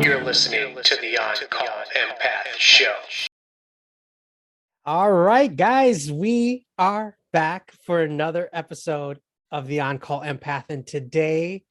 You're listening to the On-Call Empath Show. All right, guys, we are back for another episode of the On-Call Empath. And today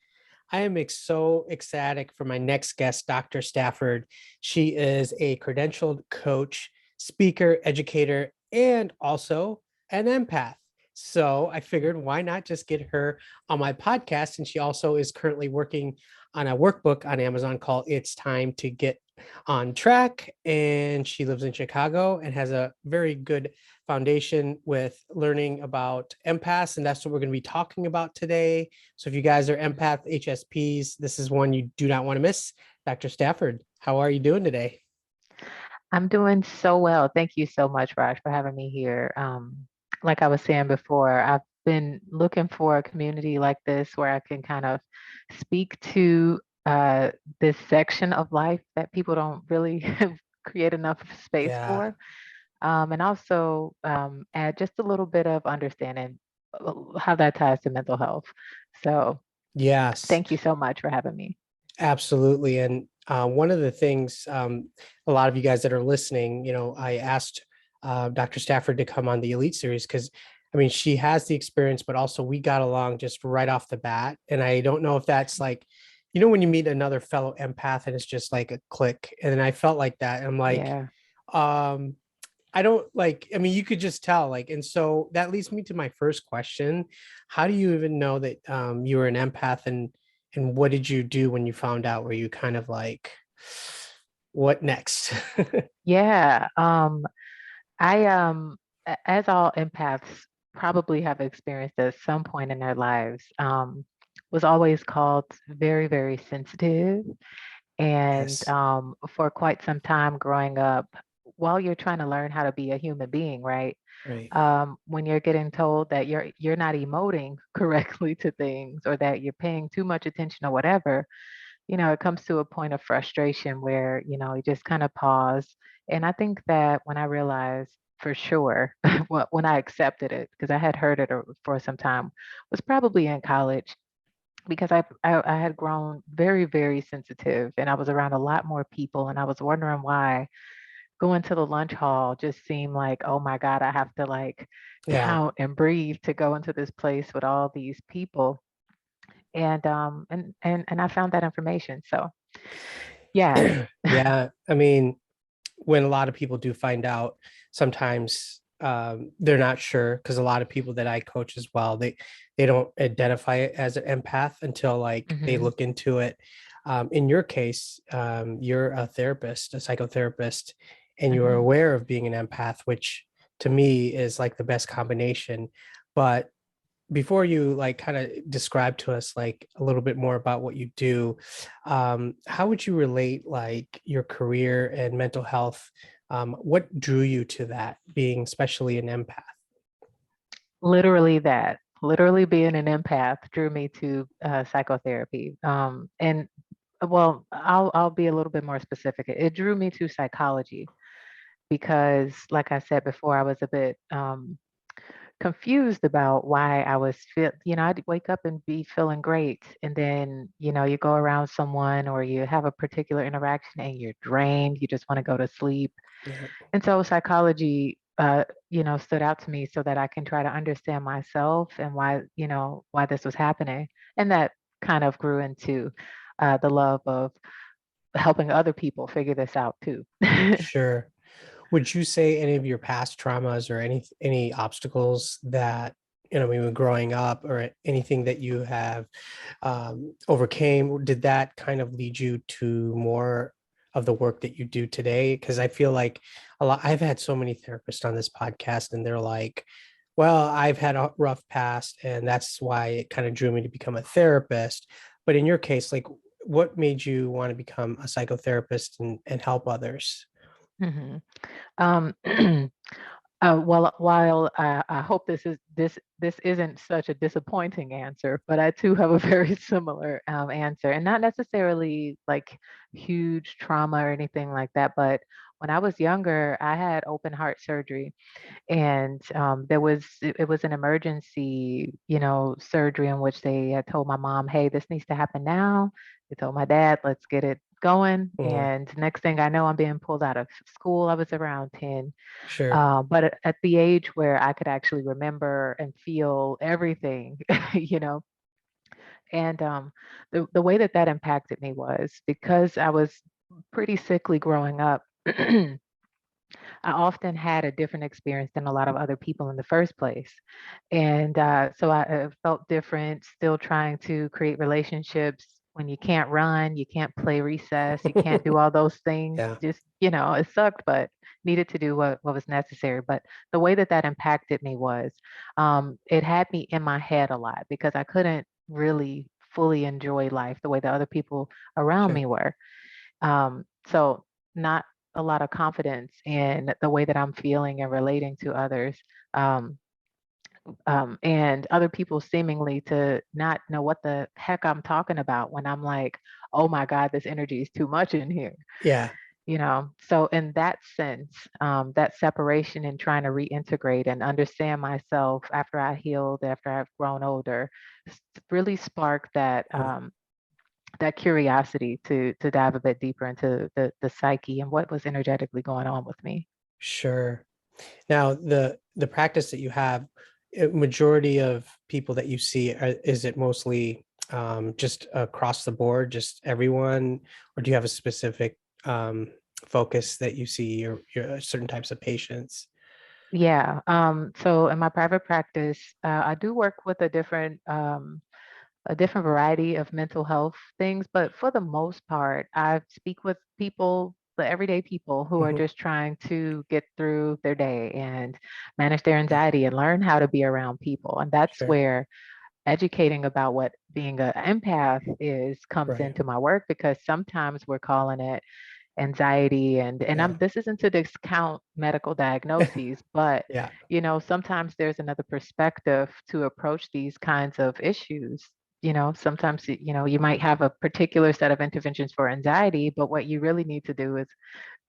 I am so ecstatic for my next guest, Dr. Stafford. She is a credentialed coach, speaker, educator, and also an empath. So I figured why not just get her on my podcast? And she also is currently working on a workbook on Amazon called It's Time to Get on Track. And she lives in Chicago and has a very good foundation with learning about empaths. And that's what we're going to be talking about today. So if you guys are empath HSPs, this is one you do not want to miss. Dr. Stafford, how are you doing today? I'm doing so well. Thank you so much, Raj, for having me here. Like I was saying before, I've been looking for a community like this where I can kind of speak to this section of life that people don't really create enough space Yeah. for, and also add just a little bit of understanding how that ties to mental health. So Yes, thank you so much for having me. absolutely. And one of the things, a lot of you guys that are listening, I asked Dr. Stafford to come on the Elite Series because, I mean, she has the experience, but also we got along just right off the bat. And I don't know if that's like, when you meet another fellow empath and it's just like a click. And then I felt like that. And I'm like, Yeah. um, I don't like, I mean, you could just tell, like, and so that leads me to my first question. How do you even know that you were an empath, and what did you do when you found out? Were you kind of like, what next? Yeah. As all empaths probably have experienced at some point in their lives, was always called very, very sensitive. And Yes. for quite some time growing up, while you're trying to learn how to be a human being, right? Right. When you're getting told that you're not emoting correctly to things or that you're paying too much attention or whatever, it comes to a point of frustration where, you just kind of pause. And I think that when I realized for sure, when I accepted it, because I had heard it for some time, was probably in college because I had grown very, very sensitive and I was around a lot more people and I was wondering why going to the lunch hall just seemed like, oh my God, I have to like Yeah. count and breathe to go into this place with all these people. And I found that information. So yeah. Yeah. I mean, when a lot of people do find out, sometimes they're not sure, because a lot of people that I coach as well, they don't identify it as an empath until like they Hmm. look into it. In your case, you're a therapist, a psychotherapist, and you're Hmm. aware of being an empath, which to me is like the best combination. But before you like kind of describe to us like a little bit more about what you do, how would you relate like your career and mental health? What drew you to that, being especially an empath? Literally that. Literally being an empath drew me to psychotherapy. And well, I'll be a little bit more specific. It drew me to psychology because, like I said before, I was a bit confused about why I was I'd wake up and be feeling great, and then you go around someone or you have a particular interaction and you're drained. You just want to go to sleep. Yeah. And so psychology, stood out to me so that I can try to understand myself and why this was happening. And that kind of grew into the love of helping other people figure this out too. Sure. Would you say any of your past traumas or any obstacles that when you were growing up, or anything that you have overcame, did that kind of lead you to more of the work that you do today? Because I feel like I've had so many therapists on this podcast, and they're like, well, I've had a rough past, and that's why it kind of drew me to become a therapist. But in your case, like, what made you want to become a psychotherapist and help others? Hmm. Um, well, while I hope this isn't such a disappointing answer, but I too have a very similar answer, and not necessarily like huge trauma or anything like that. But when I was younger, I had open heart surgery, and it was an emergency, surgery in which they had told my mom, "Hey, this needs to happen now." They told my dad, "Let's get it, going. Mhm. And next thing I know, I'm being pulled out of school. I was around 10. Sure. But at the age where I could actually remember and feel everything, you know, and the way that that impacted me was because I was pretty sickly growing up. I often had a different experience than a lot of other people in the first place. And so I felt different, still trying to create relationships. When you can't run, you can't play recess, you can't do all those things. Yeah. Just, you know, it sucked, but needed to do what was necessary. But the way that that impacted me was it had me in my head a lot because I couldn't really fully enjoy life the way that other people around Sure. me were. So not a lot of confidence in the way that I'm feeling and relating to others. Um, and other people seemingly to not know what the heck I'm talking about when I'm like, oh my God, this energy is too much in here. Yeah. You know, so in that sense, that separation and trying to reintegrate and understand myself after I healed, after I've grown older, really sparked that Mm. that curiosity to dive a bit deeper into the psyche and what was energetically going on with me. Sure. Now, the practice that you have, majority of people that you see, is it mostly just across the board, just everyone, or do you have a specific focus that you see your certain types of patients? Yeah. So in my private practice, I do work with a different variety of mental health things, but for the most part, I speak with people, the everyday people who are Mhm. just trying to get through their day and manage their anxiety and learn how to be around people. And that's Sure. where educating about what being an empath is comes Right. into my work because sometimes we're calling it anxiety and Yeah. this isn't to discount medical diagnoses, but Yeah. you know, sometimes there's another perspective to approach these kinds of issues. You know, sometimes you know, you might have a particular set of interventions for anxiety, but what you really need to do is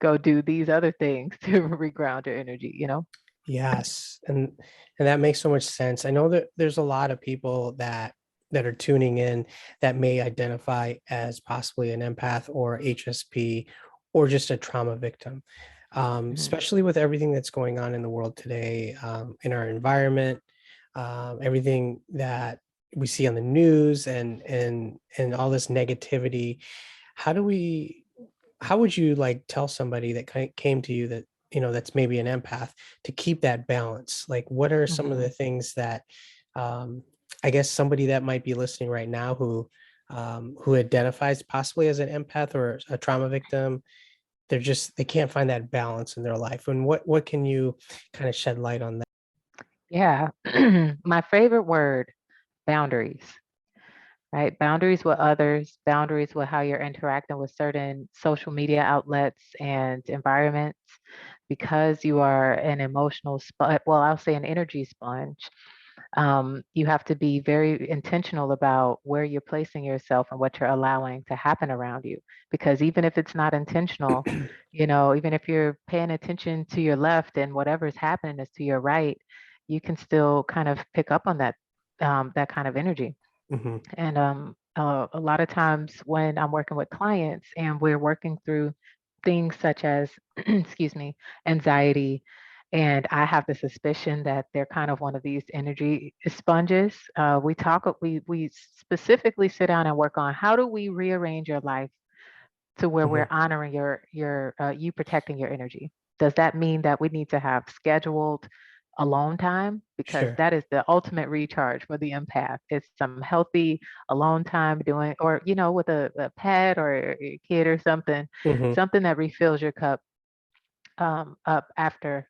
go do these other things to reground your energy, you know? Yes, and that makes so much sense. I know that there's a lot of people that are tuning in that may identify as possibly an empath or HSP or just a trauma victim. Mhm. Especially with everything that's going on in the world today, in our environment, everything that we see on the news and all this negativity. How do we how would you like tell somebody that came to you that that's maybe an empath to keep that balance? Like, what are some of the Mhm. things that um, I guess somebody that might be listening right now who identifies possibly as an empath or a trauma victim, they can't find that balance in their life, and what can you kind of shed light on that? Yeah. My favorite word, boundaries. Right? Boundaries with others, boundaries with how you're interacting with certain social media outlets and environments. Because you are an emotional sponge, well, I'll say an energy sponge, you have to be very intentional about where you're placing yourself and what you're allowing to happen around you. Because even if it's not intentional, you know, even if you're paying attention to your left and whatever's happening is to your right, you can still kind of pick up on that that kind of energy. Hmm. And a lot of times when I'm working with clients and we're working through things such as, excuse me, anxiety, and I have the suspicion that they're kind of one of these energy sponges. We specifically sit down and work on how do we rearrange your life to where we're Hmm. honoring your you protecting your energy. Does that mean that we need to have scheduled alone time? Because Sure. that is the ultimate recharge for the empath. It's some healthy alone time doing, or you know, with a pet or a kid or something, Hmm. something that refills your cup up after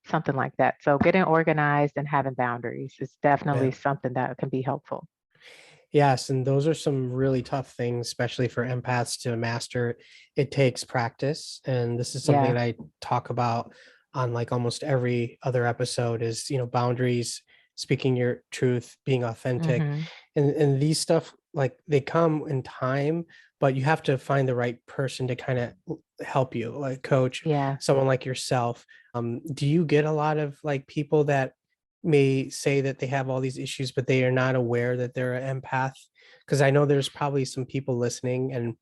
something like that. So getting organized and having boundaries is Yeah. definitely something that can be helpful. Yes, and those are some really tough things, especially for empaths to master. It takes practice, and this is something Yeah. that I talk about on like almost every other episode is, boundaries, speaking your truth, being authentic. Hmm. And these stuff like they come in time, but you have to find the right person to kind of help you, like coach, Yeah. someone like yourself. Do you get a lot of like people that may say that they have all these issues, but they are not aware that they're an empath? Because I know there's probably some people listening, and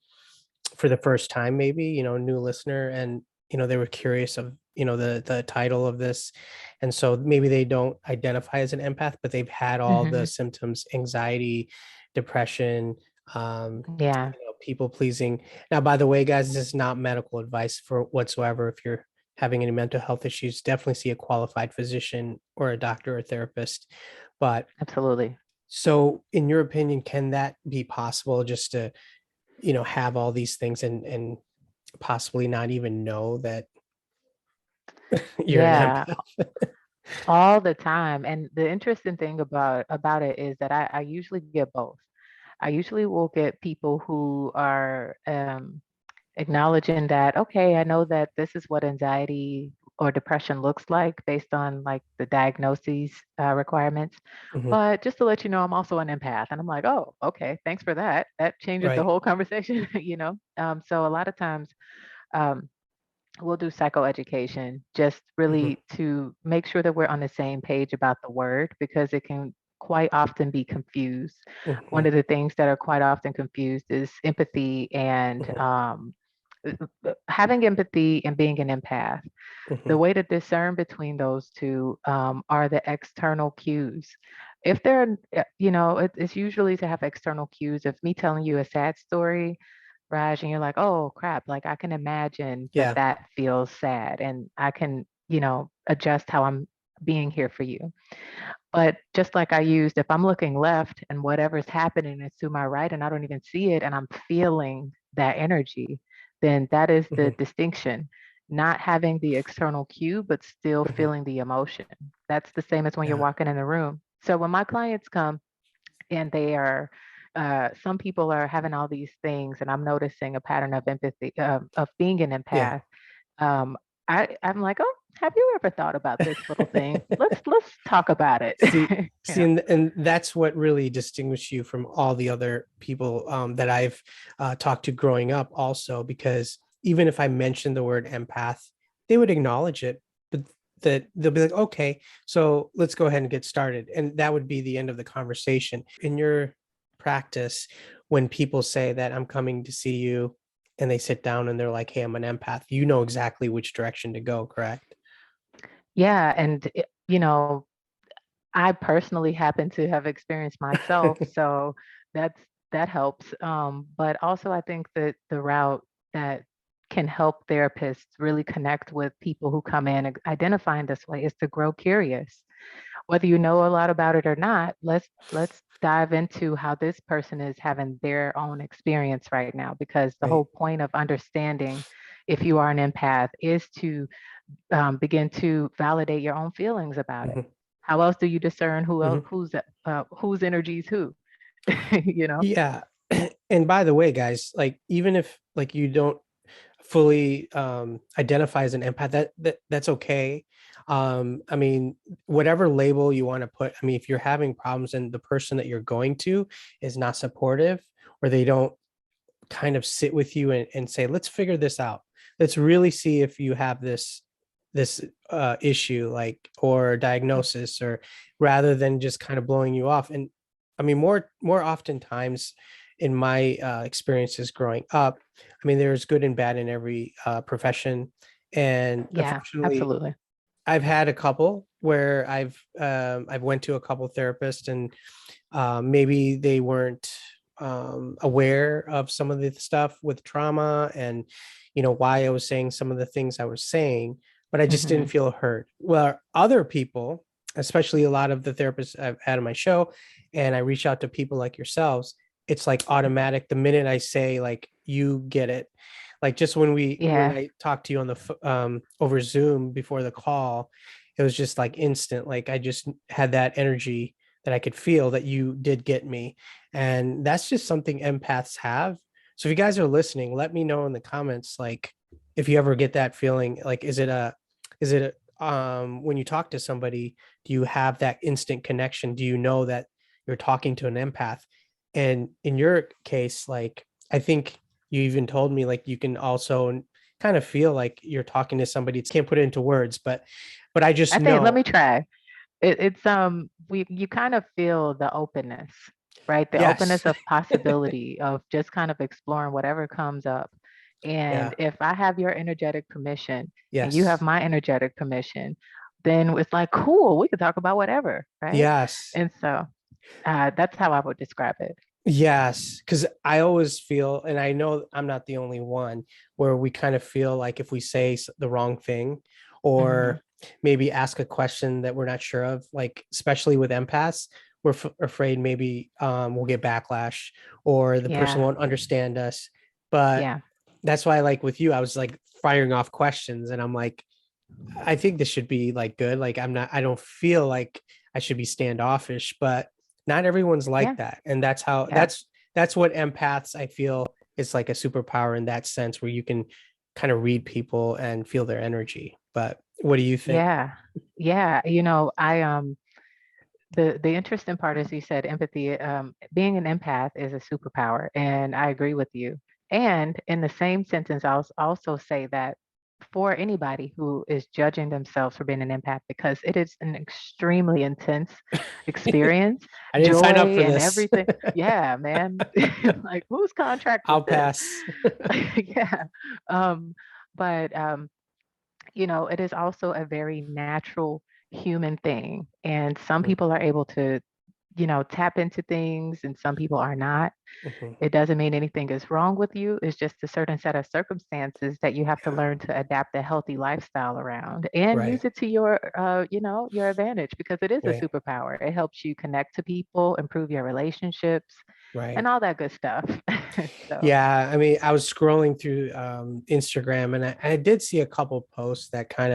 for the first time, maybe, new listener, and they were curious of the title of this, and so maybe they don't identify as an empath, but they've had all the Hmm. symptoms: anxiety, depression, Yeah, people pleasing. Now, by the way, guys, this is not medical advice for whatsoever. If you're having any mental health issues, definitely see a qualified physician or a doctor or therapist. But absolutely. so in your opinion, can that be possible, just to have all these things and possibly not even know that you're an Yeah, empath? all the time. And the interesting thing about it is that I usually get both. I usually will get people who are acknowledging that, okay, I know that this is what anxiety or depression looks like based on like the diagnoses requirements. Mhm. But just to let you know, I'm also an empath. And I'm like, oh, okay, thanks for that. That changes the Right. whole conversation, you know? So a lot of times, um, we'll do psychoeducation just Mhm. really to make sure that we're on the same page about the word because it can quite often be confused. One Mhm. of the things that are quite often confused is empathy and Mhm. having empathy and being an empath. The Mhm. way to discern between those two are the external cues. If they're, it's usually to have external cues. If me telling you a sad story, Raj, and you're like, oh crap, like I can imagine that Yeah. that feels sad and I can, adjust how I'm being here for you. But just like I used, if I'm looking left and whatever's happening is to my right and I don't even see it and I'm feeling that energy, then that is the Mhm. distinction. Not having the external cue, but still Mhm. feeling the emotion. That's the same as when you're Yeah. walking in the room. So when my clients come and they are some people are having all these things and I'm noticing a pattern of empathy of being an Yeah. empath. um, I'm like, oh, have you ever thought about this little thing? Let's talk about it. See, you see, know and that's what really distinguishes you from all the other people that I've talked to growing up, also, because even if I mentioned the word empath, they would acknowledge it, but that they'll be like, okay, so let's go ahead and get started. And that would be the end of the conversation. In your practice, when people say that I'm coming to see you and they sit down and they're like, hey, I'm an empath, you know exactly which direction to go, correct? yeah, and I personally happen to have experienced myself, so that's that helps. But also, I think that the route that can help therapists really connect with people who come in identifying this way is to grow curious. Whether you know a lot about it or not, let's dive into how this person is having their own experience right now, because the Right. whole point of understanding if you are an empath is to begin to validate your own feelings about it. Mhm. How else do you discern who else, Mhm. whose energy is who? you know? Yeah. And by the way, guys, like, even if like you don't fully identify as an empath, that's okay. I mean, whatever label you want to put, I mean, if you're having problems and the person that you're going to is not supportive, or they don't kind of sit with you and say, let's figure this out, let's really see if you have this issue, like, or diagnosis, or rather than just kind of blowing you off. And I mean, more oftentimes in my experiences growing up, I mean, there's good and bad in every profession. And Yeah, unfortunately, absolutely. I've had a couple where I've went to a couple therapists, and maybe they weren't aware of some of the stuff with trauma, and why I was saying some of the things I was saying, but I just didn't Hmm. feel heard. Well, other people, especially a lot of the therapists I've had on my show, and I reach out to people like yourselves, it's like automatic the minute I say, like, you get it. Like, just when Yeah. I talked to you on the over Zoom before the call, it was just like instant. Like, I just had that energy that I could feel that you did get me. And that's just something empaths have. So if you guys are listening, let me know in the comments, like, if you ever get that feeling, like, when you talk to somebody, do you have that instant connection? Do you know that you're talking to an empath? And in your case, like, I think you even told me, like, you can also kind of feel like you're talking to somebody. It's can't put it into words, but I just I think let know. me try. It's we you kind of feel the openness. right? The Yes. openness of possibility of just kind of exploring whatever comes up. Yeah. And if I have your energetic permission and you have Yes. my energetic permission, then it's like, cool, we can talk about whatever, right? Yes. And so that's how I would describe it. Yes, because I always feel, and I know I'm not the only one, where we kind of feel like if we say the wrong thing Hmm. or maybe ask a question that we're not sure of, like especially with empaths, we're afraid maybe we'll get backlash or the person Yeah. won't understand us. But Yeah. that's why, like with you, I was like firing off questions, and I'm like, I think this should be like good. Like I don't feel like I should be standoffish, but not everyone's like Yeah. that. And that's how Yeah. that's what empaths, I feel, is like a superpower in that sense where you can kind of read people and feel their energy. But what do you think? Yeah. Yeah. I the interesting part is you said empathy. Being an empath is a superpower, and I agree with you. And in the same sentence, I'll also say that for anybody who is judging themselves for being an empath, because it is an extremely intense experience, I didn't sign up joy for and this. everything. Yeah, man. Like whose contract was I'll this? pass. Yeah. Um, but it is also a very natural human thing. And some Mhm, people are able to, tap into things and some people are not. mhm. It doesn't mean anything is wrong with you. It's just a certain set of circumstances that you have to learn to adapt a healthy lifestyle around and Right, use it to your advantage because it is a right, superpower. It helps you connect to people, improve your relationships, and right. all that good stuff. So, Yeah, I mean, I was scrolling through Instagram, and I did see a couple posts that kind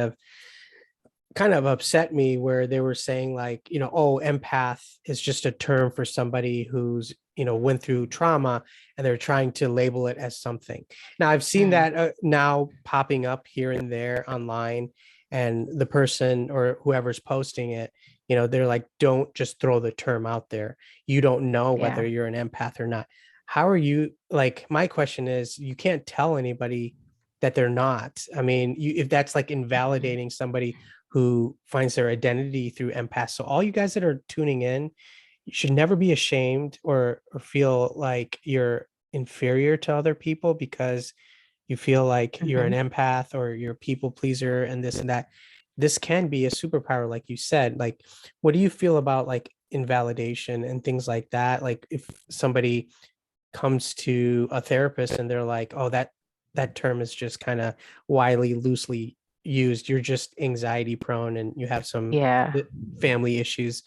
of upset me, where they were saying like, oh, empath is just a term for somebody who's, went through trauma, and they're trying to label it as something. Now I've seen mm, that now popping up here and there online, and the person or whoever's posting it, they're like, don't just throw the term out there. You don't know whether yeah. you're an empath or not. How are you, like, my question is, you can't tell anybody that they're not. I mean, if that's like Mhm. invalidating somebody who finds their identity through empath. So all you guys that are tuning in, you should never be ashamed or feel like you're inferior to other people because you feel like you're an Mhm. empath or you're a people pleaser and this and that. This can be a superpower, like you said. Like, what do you feel about like invalidation and things like that? Like if somebody comes to a therapist and they're like, oh, that term is just kind of widely loosely used, you're just anxiety prone and you have some Yeah. family issues,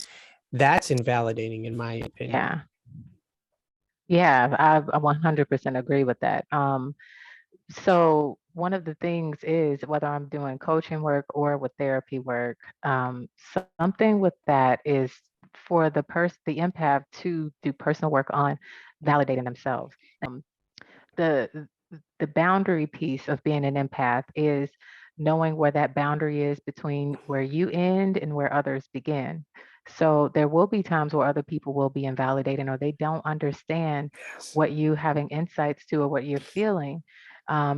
that's invalidating in my opinion. Yeah. Yeah, I 100% agree with that. So one of the things is whether I'm doing coaching work or with therapy work, something with that is for the empath to do personal work on validating themselves. The the boundary piece of being an empath is knowing where that boundary is between where you end and where others begin. So there will be times where other people will be invalidating or they don't understand Yes. what you having insights to or what you're feeling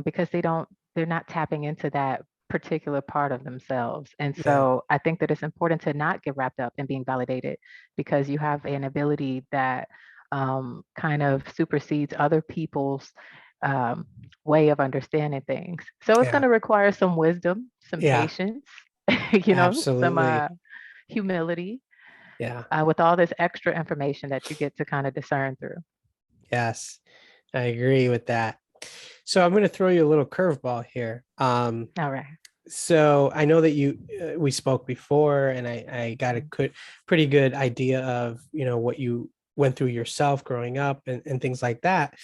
because they're not tapping into that particular part of themselves. And Yeah. so I think that it's important to not get wrapped up in being validated because you have an ability that kind of supersedes other people's um, way of understanding things. So it's going Yeah. to require some wisdom, some Yeah. patience, some Absolutely. humility Yeah. with all this extra information that you get to kind of discern through. Yes. I agree with that. So I'm going to throw you a little curveball here. All right. So I know that we spoke before, and I got a Mhm. pretty good idea of what you went through yourself growing up and things like that.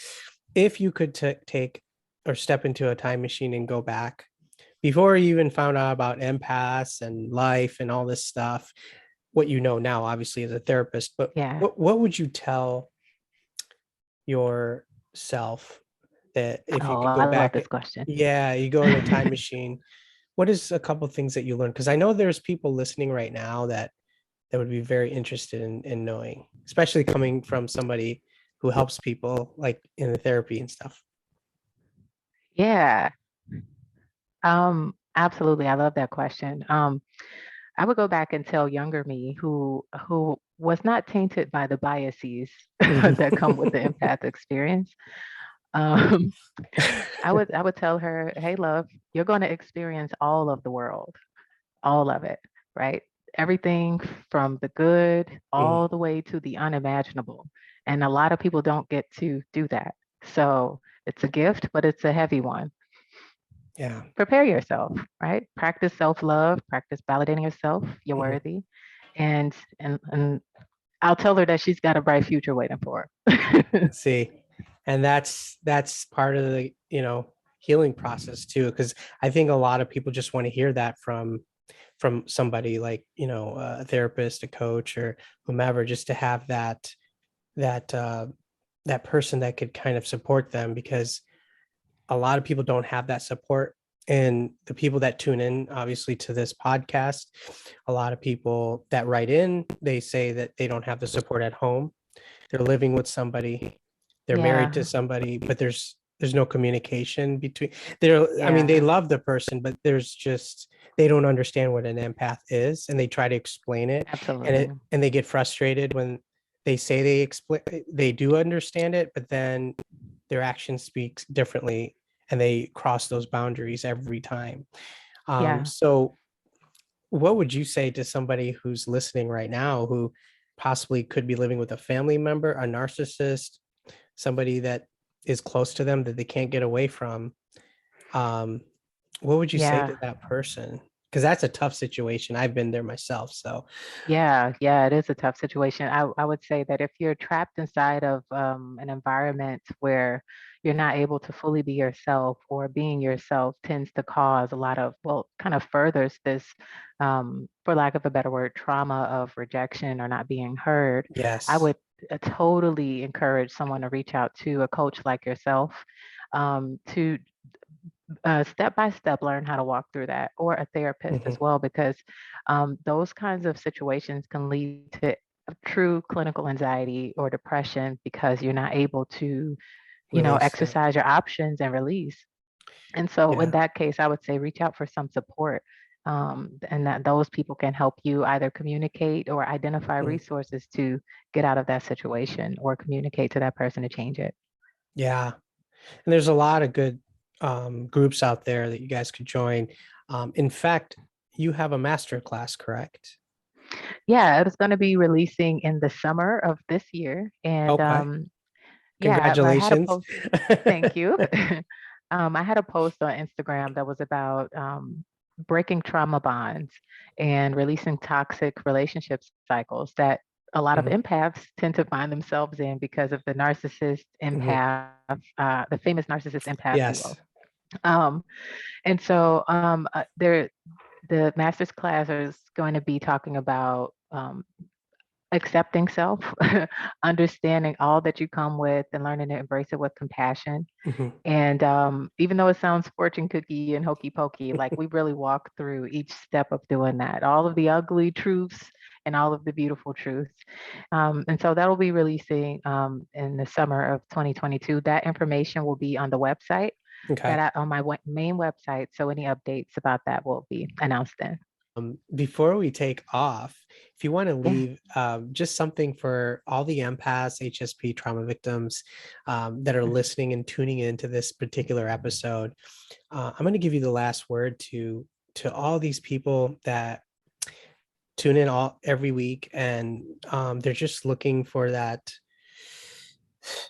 If you could take or step into a time machine and go back before you even found out about empaths and life and all this stuff, what you know now, obviously as a therapist, but Yeah. what would you tell yourself that if you Oh, could I go love back? this question. Yeah, you go in a time machine, what is a couple of things that you learned? Because I know there's people listening right now that would be very interested in knowing, especially coming from somebody who helps people like in the therapy and stuff. Yeah. Absolutely. I love that question. I would go back and tell younger me who was not tainted by the biases that come with the empath experience. Um, I would tell her, hey, love, you're going to experience all of the world, all of it, right? Everything from the good Mm, all the way to the unimaginable. And a lot of people don't get to do that. So it's a gift, but it's a heavy one. yeah. Prepare yourself, right? Practice self-love, practice validating yourself, you're Mhm. worthy. And I'll tell her that she's got a bright future waiting for her. See, and that's part of the, healing process too, because I think a lot of people just want to hear that from somebody like, a therapist, a coach, or whomever, just to have that that person that could kind of support them, because a lot of people don't have that support. And the people that tune in, obviously, to this podcast, a lot of people that write in, they say that they don't have the support at home. They're living with somebody, they're married to Yeah, somebody, but there's no communication between. They're, I mean, they yeah, love the person, but there's just, they don't understand what an empath is, and they try to explain it, absolutely. and they get frustrated when they say they do understand it, but then their action speaks differently, and they cross those boundaries every time. Yeah, So what would you say to somebody who's listening right now, who possibly could be living with a family member, a narcissist, somebody that is close to them that they can't get away from? Um, what would you say yeah. to that person? Because that's a tough situation. I've been there myself. So, Yeah, yeah, it is a tough situation. I would say that if you're trapped inside of an environment where you're not able to fully be yourself, or being yourself tends to cause a lot of, well, kind of furthers this, for lack of a better word, trauma of rejection or not being heard, I yes. would totally encourage someone to reach out to a coach like yourself, to step by step learn how to walk through that, or a therapist as Mhm. well, because those kinds of situations can lead to true clinical anxiety or depression, because you're not able to, Release it. exercise your options and release. And so in Yeah. that case, I would say reach out for some support. And that those people can help you either communicate or identify Mhm. resources to get out of that situation, or communicate to that person to change it. Yeah. And there's a lot of good groups out there that you guys could join. In fact, you have a master class, correct? Yeah, it's going to be releasing in the summer of this year. And Okay. yeah, I had a Congratulations. post. Thank you. I had a post on Instagram that was about breaking trauma bonds and releasing toxic relationship cycles that a lot of Mhm, empaths tend to find themselves in because of the narcissist mhm. empath, the famous narcissist empath duo. Yes. Um, and so the master's class is going to be talking about accepting self, understanding all that you come with, and learning to embrace it with compassion. Mhm. And even though it sounds fortune cookie and hokey pokey, like we really walk through each step of doing that, all of the ugly truths and all of the beautiful truths. And so that'll be releasing in the summer of 2022. That information will be on the website, Okay. on my main website. So any updates about that will be announced then. Before we take off, if you want to Yeah. leave just something for all the empaths, HSP trauma victims that are Mhm. listening and tuning into this particular episode, I'm going to give you the last word to all these people that tune in all every week, and they're just looking for that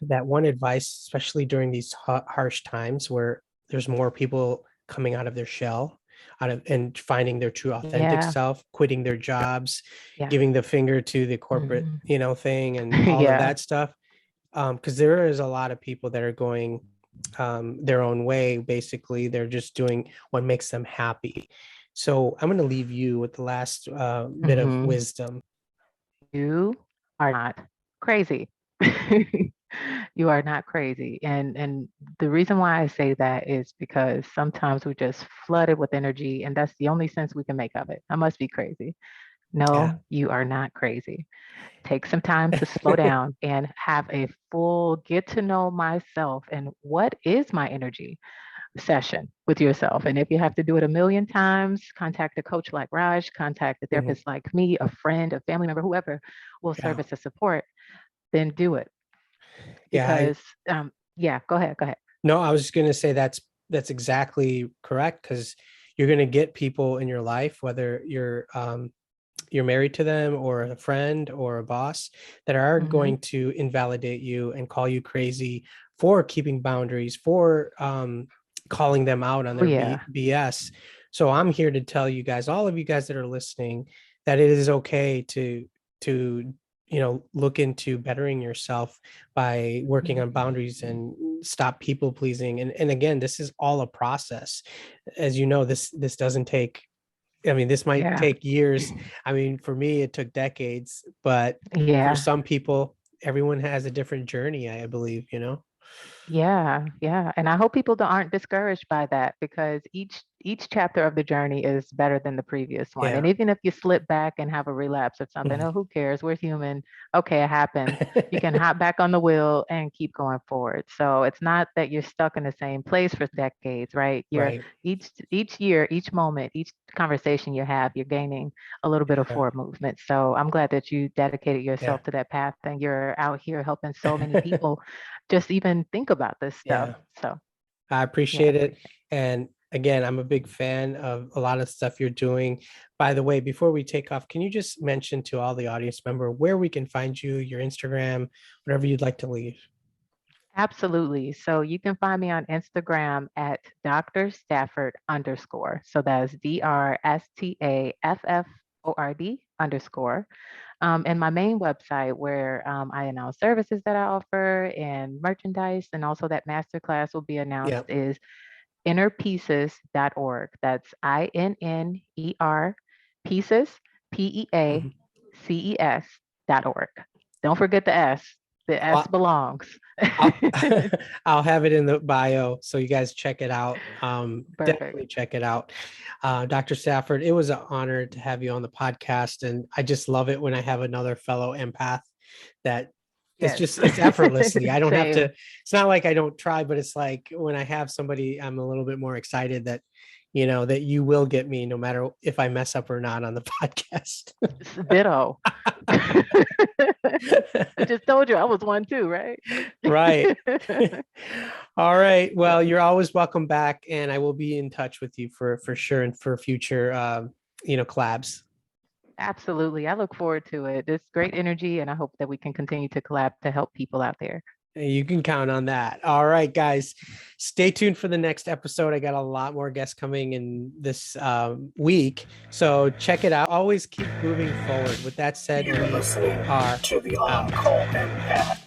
one advice, especially during these harsh times where there's more people coming out of their shell, out of and finding their true authentic Yeah. self, quitting their jobs, Yeah. giving the finger to the corporate, Mhm. thing, and all of Yeah. that stuff. Because there is a lot of people that are going their own way. Basically, they're just doing what makes them happy. So I'm going to leave you with the last bit of Mhm. wisdom. You are not crazy. You are not crazy. And the reason why I say that is because sometimes we're just flooded with energy, and that's the only sense we can make of it. I must be crazy. Yeah. No, you are not crazy. Take some time to slow down and have a full get to know myself and what is my energy. session with yourself. And if you have to do it a million times, contact a coach like Raj, contact a therapist like me, a friend, a family member, whoever will serve as a support, then do it. Because, go ahead. No, I was just going to say that's exactly correct, because you're going to get people in your life, whether you're married to them or a friend or a boss, that are going to invalidate you and call you crazy for keeping boundaries, for calling them out on their BS. So I'm here to tell you guys, all of you guys that are listening, that it is okay to look into bettering yourself by working on boundaries and stop people pleasing. And again, this is all a process. As you know, this doesn't take, I mean, this might take years. I mean, for me, it took decades, but for some people, everyone has a different journey, I believe, Yeah. And I hope people aren't discouraged by that, because each chapter of the journey is better than the previous one. And even if you slip back and have a relapse of something, oh, who cares? We're human. Okay, it happened. You can hop back on the wheel and keep going forward. So it's not that you're stuck in the same place for decades, right? Each year, each moment, each conversation you have, you're gaining a little bit of forward movement. So I'm glad that you dedicated yourself to that path, and you're out here helping so many people just even think about this stuff. So I appreciate it. And again, I'm a big fan of a lot of stuff you're doing. By the way, before we take off, can you just mention to all the audience member where we can find you, your Instagram, whatever you'd like to leave? Absolutely. So you can find me on Instagram at Dr. Stafford _. So that's DrStafford _. And my main website, where I announce services that I offer and merchandise, and also that masterclass will be announced, is innerpieces.org. That's INNER pieces, PEACES.org. Don't forget the S. The S belongs. I'll have it in the bio, so you guys check it out. Definitely check it out. Dr. Stafford, it was an honor to have you on the podcast, and I just love it when I have another fellow empath that it's effortlessly. I don't have to, it's not like I don't try, but it's like when I have somebody, I'm a little bit more excited that that you will get me no matter if I mess up or not on the podcast. Ditto. I just told you I was one too, right? Right. All right. Well, you're always welcome back, and I will be in touch with you for sure, and for future collabs. Absolutely. I look forward to it. It's great energy, and I hope that we can continue to collab to help people out there. You can count on that. All right, guys, stay tuned for the next episode. I got a lot more guests coming in this week, so check it out. Always keep moving forward. With that said, you're listening to the On Call Empath.